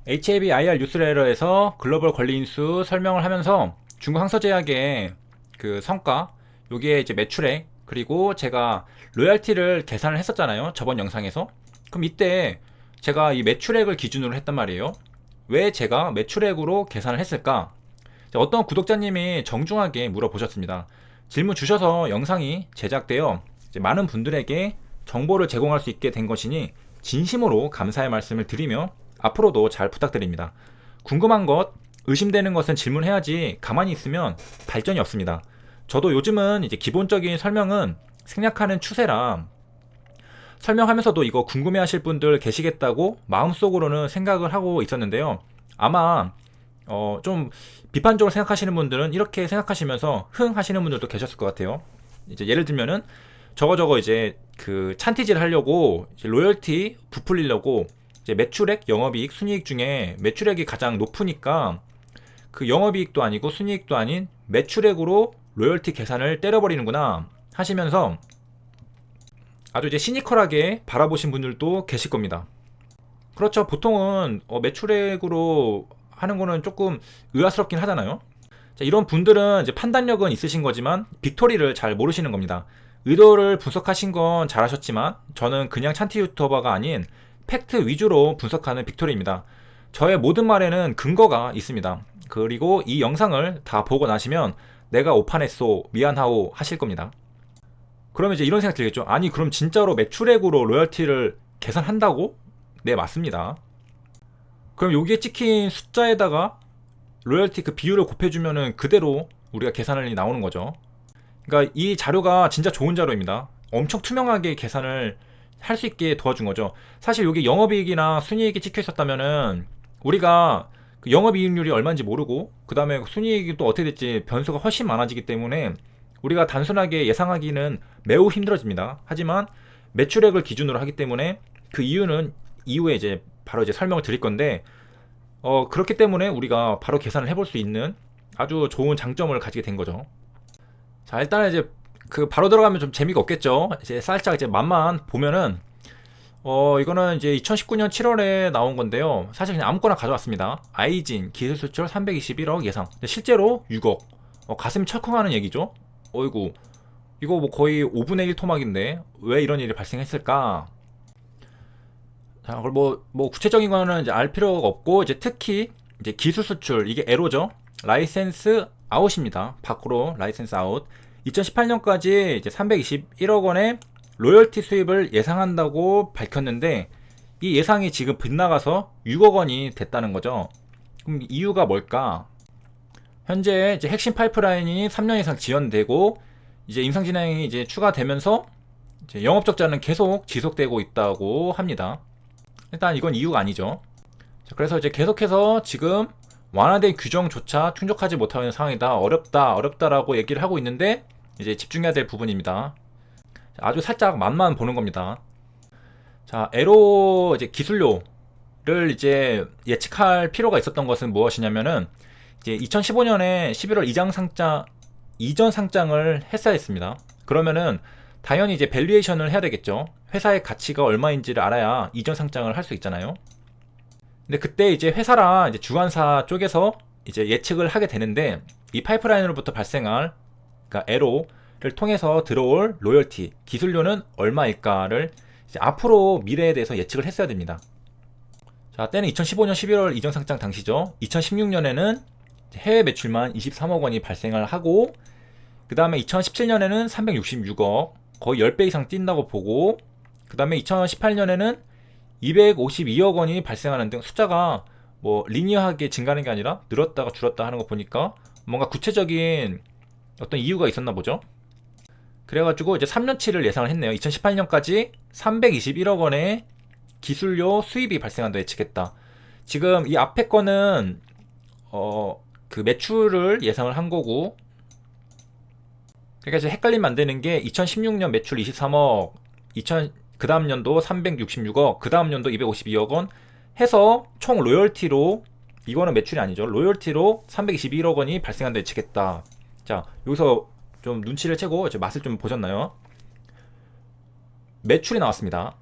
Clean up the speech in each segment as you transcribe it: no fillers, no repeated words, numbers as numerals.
HABIR 뉴스레터에서 글로벌 권리 인수 설명을 하면서 중국 항서제약의 그 성과, 여기에 이제 매출액, 그리고 제가 로열티를 계산을 했었잖아요. 저번 영상에서. 그럼 이때 제가 이 매출액을 기준으로 했단 말이에요. 왜 제가 매출액으로 계산을 했을까? 어떤 구독자님이 정중하게 물어보셨습니다. 질문 주셔서 영상이 제작되어 이제 많은 분들에게 정보를 제공할 수 있게 된 것이니 진심으로 감사의 말씀을 드리며 앞으로도 잘 부탁드립니다. 궁금한 것, 의심되는 것은 질문해야지 가만히 있으면 발전이 없습니다. 저도 요즘은 이제 기본적인 설명은 생략하는 추세라 설명하면서도 이거 궁금해하실 분들 계시겠다고 마음속으로는 생각을 하고 있었는데요. 아마 좀 비판적으로 생각하시는 분들은 이렇게 생각하시면서 흥 하시는 분들도 계셨을 것 같아요. 이제 예를 들면은 저거 이제 그 찬티질 하려고 이제 로열티 부풀리려고 이제 매출액, 영업이익, 순이익 중에 매출액이 가장 높으니까 그 영업이익도 아니고 순이익도 아닌 매출액으로 로열티 계산을 때려버리는구나 하시면서 아주 이제 시니컬하게 바라보신 분들도 계실 겁니다. 그렇죠. 보통은 매출액으로 하는 거는 조금 의아스럽긴 하잖아요. 자, 이런 분들은 이제 판단력은 있으신 거지만 빅토리를 잘 모르시는 겁니다. 의도를 분석하신 건 잘하셨지만 저는 그냥 찬티 유튜버가 아닌 팩트 위주로 분석하는 빅토리입니다. 저의 모든 말에는 근거가 있습니다. 그리고 이 영상을 다 보고 나시면 내가 오판했소 미안하오 하실 겁니다. 그러면 이제 이런 생각 들겠죠. 아니 그럼 진짜로 매출액으로 로열티를 계산한다고? 네, 맞습니다. 그럼 여기에 찍힌 숫자에다가 로열티 그 비율을 곱해주면은 그대로 우리가 계산이 나오는 거죠. 그러니까 이 자료가 진짜 좋은 자료입니다. 엄청 투명하게 계산을 할 수 있게 도와준 거죠. 사실 여기 영업이익이나 순이익이 찍혀 있었다면은 우리가 그 영업이익률이 얼마인지 모르고 그 다음에 순이익이 또 어떻게 될지 변수가 훨씬 많아지기 때문에 우리가 단순하게 예상하기는 매우 힘들어집니다. 하지만 매출액을 기준으로 하기 때문에 그 이유는 이후에 이제 바로 이제 설명을 드릴 건데 그렇기 때문에 우리가 바로 계산을 해볼 수 있는 아주 좋은 장점을 가지게 된 거죠. 자, 일단은 이제 그 바로 들어가면 좀 재미가 없겠죠. 이제 살짝 이제 맛만 보면은 이거는 이제 2019년 7월에 나온 건데요. 사실 그냥 아무거나 가져왔습니다. 아이진 기술 수출 321억 예상. 실제로 6억. 가슴이 철컹하는 얘기죠. 어이구, 이거 뭐 거의 5분의 1 토막인데 왜 이런 일이 발생했을까? 자, 그럼 뭐 구체적인 거는 이제 알 필요가 없고 이제 특히 이제 기술 수출 이게 에로죠. 라이센스 아웃입니다. 밖으로 라이센스 아웃. 2018년까지 이제 321억 원의 로열티 수입을 예상한다고 밝혔는데 이 예상이 지금 빗나가서 6억 원이 됐다는 거죠. 그럼 이유가 뭘까? 현재 이제 핵심 파이프라인이 3년 이상 지연되고 이제 임상 진행이 이제 추가되면서 이제 영업 적자는 계속 지속되고 있다고 합니다. 일단 이건 이유가 아니죠. 자, 그래서 이제 계속해서 지금 완화된 규정조차 충족하지 못하는 상황이다. 어렵다라고 얘기를 하고 있는데 이제 집중해야 될 부분입니다. 아주 살짝 맛만 보는 겁니다. 자, 에로 이제 기술료를 이제 예측할 필요가 있었던 것은 무엇이냐면은 이제 2015년에 11월 이전 상장을 했어야 했습니다. 그러면은 당연히 이제 밸류에이션을 해야 되겠죠. 회사의 가치가 얼마인지를 알아야 이전 상장을 할 수 있잖아요. 근데 그때 이제 회사랑 이제 주관사 쪽에서 이제 예측을 하게 되는데 이 파이프라인으로부터 발생할 그러니까 에로를 통해서 들어올 로열티 기술료는 얼마일까를 이제 앞으로 미래에 대해서 예측을 했어야 됩니다. 자, 때는 2015년 11월 이전 상장 당시죠. 2016년에는 해외 매출만 23억 원이 발생을 하고 그 다음에 2017년에는 366억 거의 10배 이상 뛴다고 보고 그 다음에 2018년에는 252억 원이 발생하는 등 숫자가 뭐 리니어하게 증가하는 게 아니라 늘었다가 줄었다 하는 거 보니까 뭔가 구체적인 어떤 이유가 있었나 보죠. 그래가지고 이제 3년치를 예상을 했네요. 2018년까지 321억 원의 기술료 수입이 발생한다 예측했다. 지금 이 앞에 거는 그 매출을 예상을 한 거고 그러니까 이제 헷갈림 만드는 게 2016년 매출 23억, 그 다음 연도 366억, 그 다음 연도 252억 원 해서 총 로열티로 이거는 매출이 아니죠. 로열티로 321억 원이 발생한다 예측했다. 자, 여기서 좀 눈치를 채고 이제 맛을 좀 보셨나요? 매출이 나왔습니다.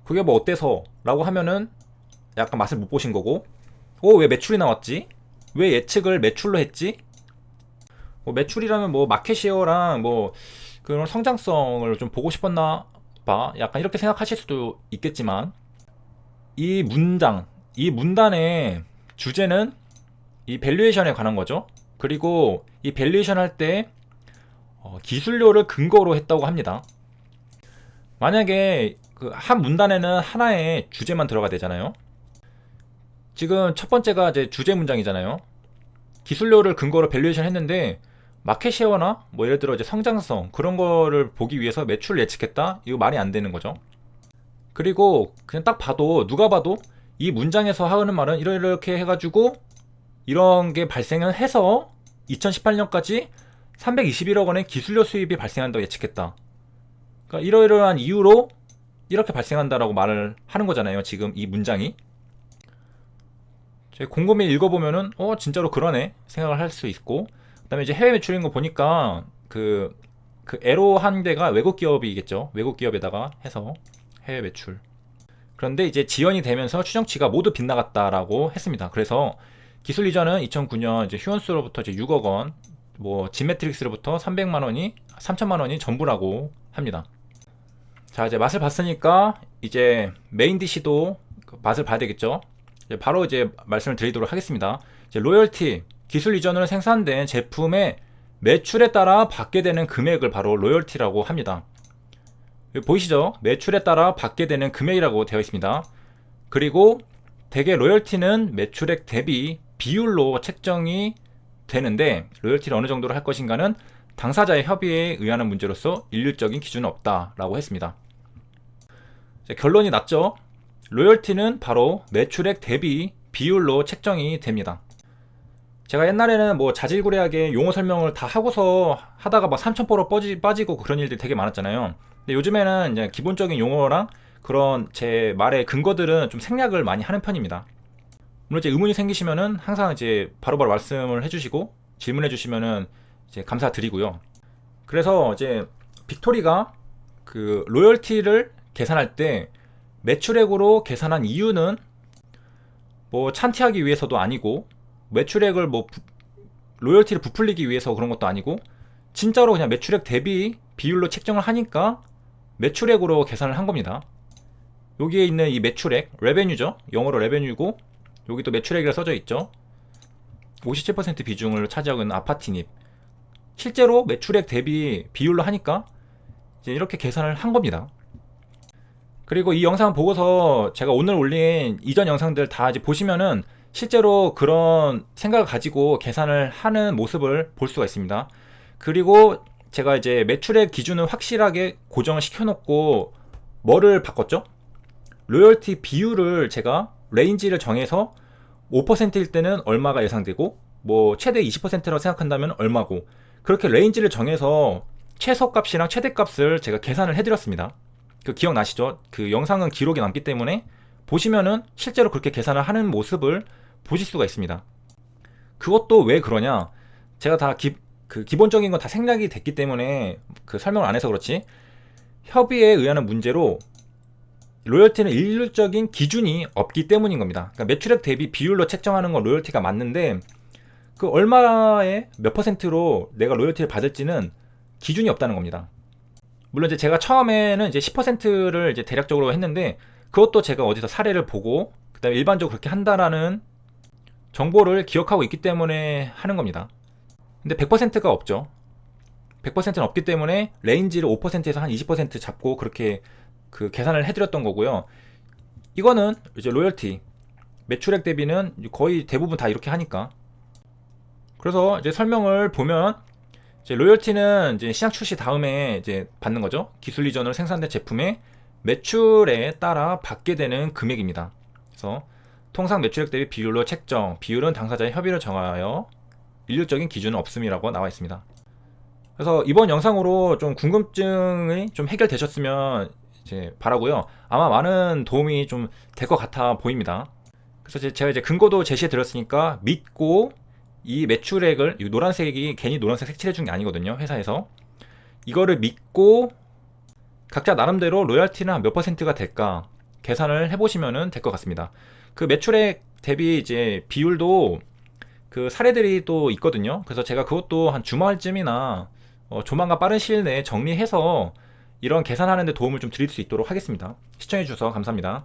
그게 뭐 어때서? 라고 하면은 약간 맛을 못 보신 거고, 왜 매출이 나왔지? 왜 예측을 매출로 했지? 뭐 매출이라면 뭐 마켓시어랑 뭐 그런 성장성을 좀 보고 싶었나 봐. 약간 이렇게 생각하실 수도 있겠지만, 이 문단의 주제는 이 밸류에이션에 관한 거죠. 그리고 이 밸류에이션 할 때 기술료를 근거로 했다고 합니다. 만약에 그 한 문단에는 하나의 주제만 들어가 되잖아요. 지금 첫 번째가 이제 주제 문장이잖아요. 기술료를 근거로 밸류에이션 했는데 마켓시어나 뭐 예를 들어 이제 성장성 그런 거를 보기 위해서 매출을 예측했다? 이거 말이 안 되는 거죠. 그리고 그냥 딱 봐도 누가 봐도 이 문장에서 하는 말은 이렇게 해가지고 이런 게 발생을 해서 2018년까지 321억 원의 기술료 수입이 발생한다고 예측했다. 그러니까 이러이러한 이유로 이렇게 발생한다라고 말을 하는 거잖아요. 지금 이 문장이. 곰곰이 읽어보면은 진짜로 그러네 생각을 할 수 있고, 그 다음에 이제 해외 매출인 거 보니까 그 에로 한 대가 외국 기업이겠죠. 외국 기업에다가 해서 해외 매출. 그런데 이제 지연이 되면서 추정치가 모두 빗나갔다라고 했습니다. 그래서 기술 이전은 2009년 이제 휴원스로부터 이제 6억 원, 뭐 진매트릭스로부터 300만 원이 3천만 원이 전부라고 합니다. 자, 이제 맛을 봤으니까 이제 메인 디시도 맛을 봐야 되겠죠. 바로 이제 말씀을 드리도록 하겠습니다. 이제 로열티, 기술 이전으로 생산된 제품의 매출에 따라 받게 되는 금액을 바로 로열티라고 합니다. 보이시죠? 매출에 따라 받게 되는 금액이라고 되어 있습니다. 그리고 대개 로열티는 매출액 대비 비율로 책정이 되는데, 로열티를 어느 정도로 할 것인가는 당사자의 협의에 의한 문제로서 일률적인 기준은 없다라고 했습니다. 결론이 났죠? 로열티는 바로 매출액 대비 비율로 책정이 됩니다. 제가 옛날에는 뭐 자질구레하게 용어 설명을 다 하고서 하다가 막 3,000%로 빠지고 그런 일들이 되게 많았잖아요. 근데 요즘에는 이제 기본적인 용어랑 그런 제 말의 근거들은 좀 생략을 많이 하는 편입니다. 물론 이제 의문이 생기시면은 항상 이제 바로바로 말씀을 해주시고 질문해 주시면은 이제 감사드리고요. 그래서 이제 빅토리가 그 로열티를 계산할 때 매출액으로 계산한 이유는 뭐 찬티하기 위해서도 아니고, 매출액을 뭐 로열티를 부풀리기 위해서 그런 것도 아니고, 진짜로 그냥 매출액 대비 비율로 책정을 하니까 매출액으로 계산을 한 겁니다. 여기에 있는 이 매출액, 레베뉴죠. 영어로 레베뉴고, 여기 또 매출액이라 써져 있죠. 57% 비중을 차지하고 있는 아파트닙. 실제로 매출액 대비 비율로 하니까 이제 이렇게 계산을 한 겁니다. 그리고 이 영상 보고서 제가 오늘 올린 이전 영상들 다 이제 보시면은 실제로 그런 생각을 가지고 계산을 하는 모습을 볼 수가 있습니다. 그리고 제가 이제 매출액 기준을 확실하게 고정을 시켜놓고 뭐를 바꿨죠? 로열티 비율을 제가 레인지를 정해서 5%일 때는 얼마가 예상되고, 뭐 최대 20%라고 생각한다면 얼마고, 그렇게 레인지를 정해서 최소값이랑 최대값을 제가 계산을 해드렸습니다. 그 기억나시죠? 그 영상은 기록이 남기 때문에 보시면은 실제로 그렇게 계산을 하는 모습을 보실 수가 있습니다. 그것도 왜 그러냐? 제가 다 기본적인 건 다 생략이 됐기 때문에 그 설명을 안 해서 그렇지, 협의에 의한 문제로 로열티는 일률적인 기준이 없기 때문인 겁니다. 그러니까 매출액 대비 비율로 책정하는 건 로열티가 맞는데, 그 얼마의 몇 퍼센트로 내가 로열티를 받을지는 기준이 없다는 겁니다. 물론 이제 제가 처음에는 이제 10%를 이제 대략적으로 했는데, 그것도 제가 어디서 사례를 보고 그다음에 일반적으로 그렇게 한다라는 정보를 기억하고 있기 때문에 하는 겁니다. 근데 100%가 없죠. 100%는 없기 때문에 레인지를 5%에서 한 20% 잡고 그렇게 그 계산을 해드렸던 거고요. 이거는 이제 로열티, 매출액 대비는 거의 대부분 다 이렇게 하니까. 그래서 이제 설명을 보면 이제 로열티는 이제 시장 출시 다음에 이제 받는 거죠. 기술 이전으로 생산된 제품의 매출에 따라 받게 되는 금액입니다. 그래서 통상 매출액 대비 비율로 책정, 비율은 당사자의 협의를 정하여 일률적인 기준은 없음이라고 나와 있습니다. 그래서 이번 영상으로 좀 궁금증이 좀 해결되셨으면 이제 바라고요. 아마 많은 도움이 좀 될 것 같아 보입니다. 그래서 제가 이제 근거도 제시해 드렸으니까 믿고, 이 매출액을, 이 노란색이 괜히 노란색 색칠해 준 게 아니거든요, 회사에서. 이거를 믿고 각자 나름대로 로열티는 몇 %가 될까 계산을 해보시면 될 것 같습니다. 그 매출액 대비 이제 비율도 그 사례들이 또 있거든요. 그래서 제가 그것도 한 주말쯤이나 조만간 빠른 시일 내에 정리해서 이런 계산하는 데 도움을 좀 드릴 수 있도록 하겠습니다. 시청해 주셔서 감사합니다.